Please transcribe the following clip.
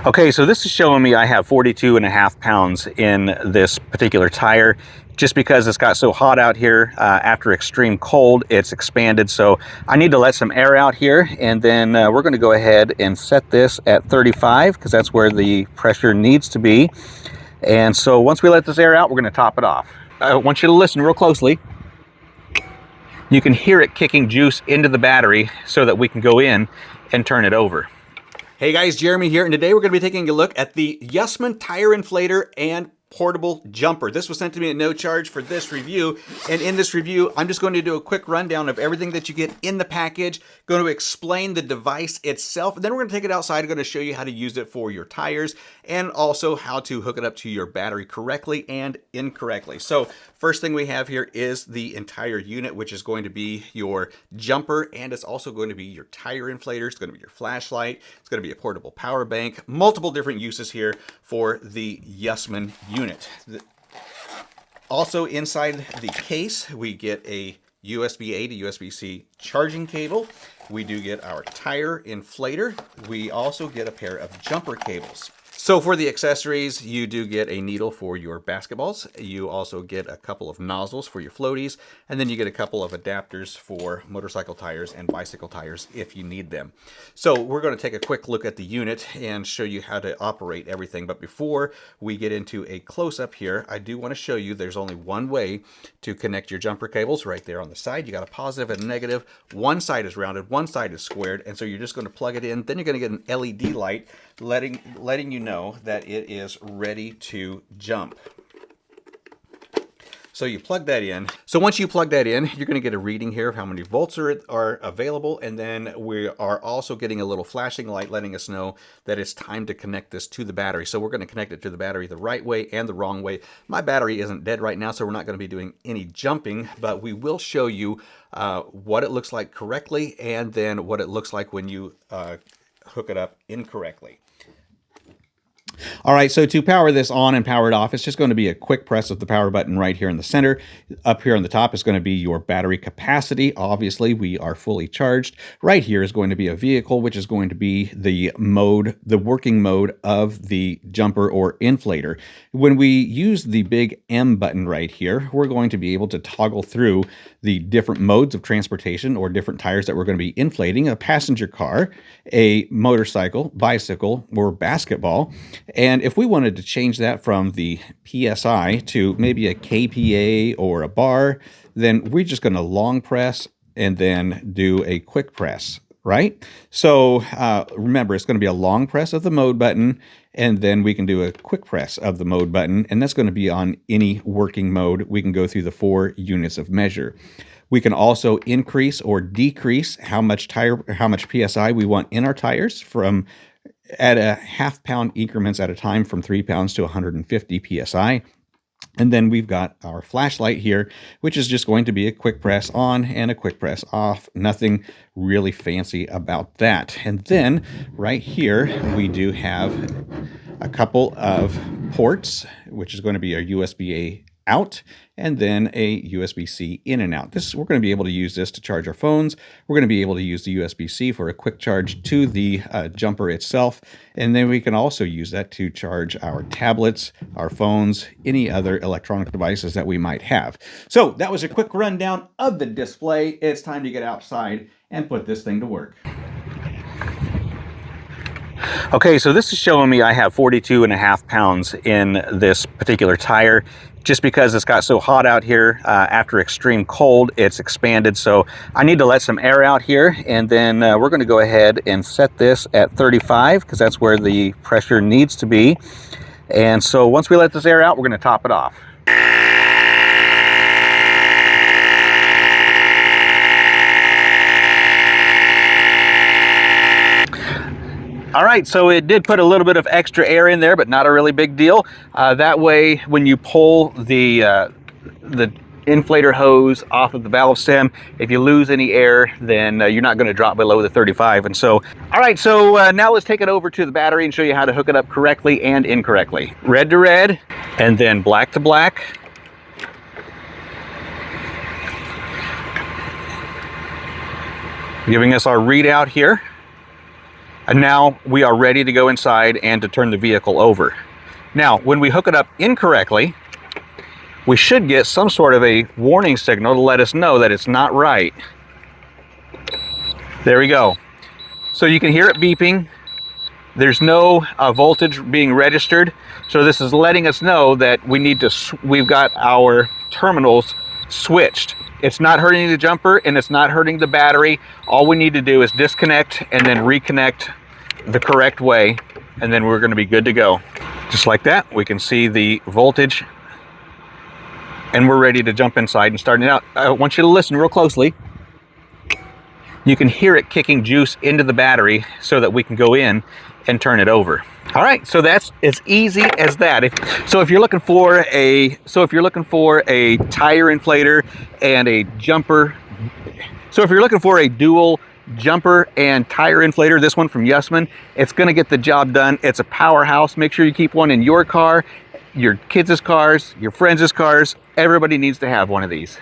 Okay, so this is showing me I have 42.5 pounds in this particular tire. Just because it's got so hot out here after extreme cold, it's expanded. So I need to let some air out here, and then we're going to go ahead and set this at 35 because that's where the pressure needs to be. And so once we let this air out, we're going to top it off. I want you to listen real closely. You can hear it kicking juice into the battery so that we can go in and turn it over. Hey guys, Jeremy here, and today we're going to be taking a look at the Yusman tire inflator and portable jumper. This was sent to me at no charge for this review, and in this review I'm just going to do a quick rundown of everything that you get in the package, going to explain the device itself, and then we're going to take it outside. I'm going to show you how to use it for your tires and also how to hook it up to your battery correctly and incorrectly. So first thing we have here is the entire unit, which is going to be your jumper, and it's also going to be your tire inflator. It's going to be your flashlight. It's going to be a portable power bank. Multiple different uses here for the Yusman unit. Also inside the case, we get a USB-A to USB-C charging cable. We do get our tire inflator. We also get a pair of jumper cables. So for the accessories, you do get a needle for your basketballs. You also get a couple of nozzles for your floaties, and then you get a couple of adapters for motorcycle tires and bicycle tires if you need them. So we're going to take a quick look at the unit and show you how to operate everything. But before we get into a close-up here, I do want to show you there's only one way to connect your jumper cables right there on the side. You got a positive and a negative. One side is rounded, one side is squared, and so you're just going to plug it in. Then you're going to get an LED light letting you know that it is ready to jump. So you plug that in. So once you plug that in, you're going to get a reading here of how many volts are available, and then we are also getting a little flashing light letting us know that it's time to connect this to the battery. So we're going to connect it to the battery the right way and the wrong way. My battery isn't dead right now, so we're not going to be doing any jumping, but we will show you what it looks like correctly and then what it looks like when you hook it up incorrectly. All right, so to power this on and power it off, it's just going to be a quick press of the power button right here in the center. Up here on the top is going to be your battery capacity. Obviously, we are fully charged. Right here is going to be a vehicle, which is going to be the working mode of the jumper or inflator. When we use the big M button right here, we're going to be able to toggle through the different modes of transportation or different tires that we're going to be inflating: a passenger car, a motorcycle, bicycle, or basketball. And if we wanted to change that from the PSI to maybe a kPa or a bar, then we're just going to long press and then do a quick press, right? So remember, it's going to be a long press of the mode button, and then we can do a quick press of the mode button, and that's going to be on any working mode. We can go through the 4 units of measure. We can also increase or decrease how much PSI we want in our tires from at a ½ pound increments at a time, from 3 pounds to 150 PSI. And then we've got our flashlight here, which is just going to be a quick press on and a quick press off. Nothing really fancy about that. And then right here, we do have a couple of ports, which is going to be our USB-A out and then a USB-C in and out. We're going to be able to use this to charge our phones. We're going to be able to use the USB-C for a quick charge to the jumper itself, and then we can also use that to charge our tablets, our phones, any other electronic devices that we might have. So that was a quick rundown of the display. It's time to get outside and put this thing to work. Okay, so this is showing me I have 42.5 pounds in this particular tire. Just because it's got so hot out here after extreme cold, it's expanded. So I need to let some air out here, and then we're going to go ahead and set this at 35 because that's where the pressure needs to be. And so once we let this air out, we're going to top it off. All right, so it did put a little bit of extra air in there, but not a really big deal. That way, when you pull the inflator hose off of the valve stem, if you lose any air, then you're not going to drop below the 35. And so, all right, so now let's take it over to the battery and show you how to hook it up correctly and incorrectly. Red to red, and then black to black. Giving us our readout here. And now we are ready to go inside and to turn the vehicle over. Now, when we hook it up incorrectly, we should get some sort of a warning signal to let us know that it's not right. There we go. So you can hear it beeping. There's no voltage being registered. So this is letting us know that we've got our terminals switched. It's not hurting the jumper and it's not hurting the battery. All we need to do is disconnect and then reconnect the correct way, and then we're going to be good to go. Just like that, we can see the voltage, and we're ready to jump inside and start it out. I want you to listen real closely. You can hear it kicking juice into the battery so that we can go in and turn it over. All right, so that's as easy as that. If you're looking for a tire inflator and a jumper, so if you're looking for a dual jumper and tire inflator, this one from Yusman, it's going to get the job done. It's a powerhouse. Make sure you keep one in your car, your kids' cars, your friends' cars. Everybody needs to have one of these.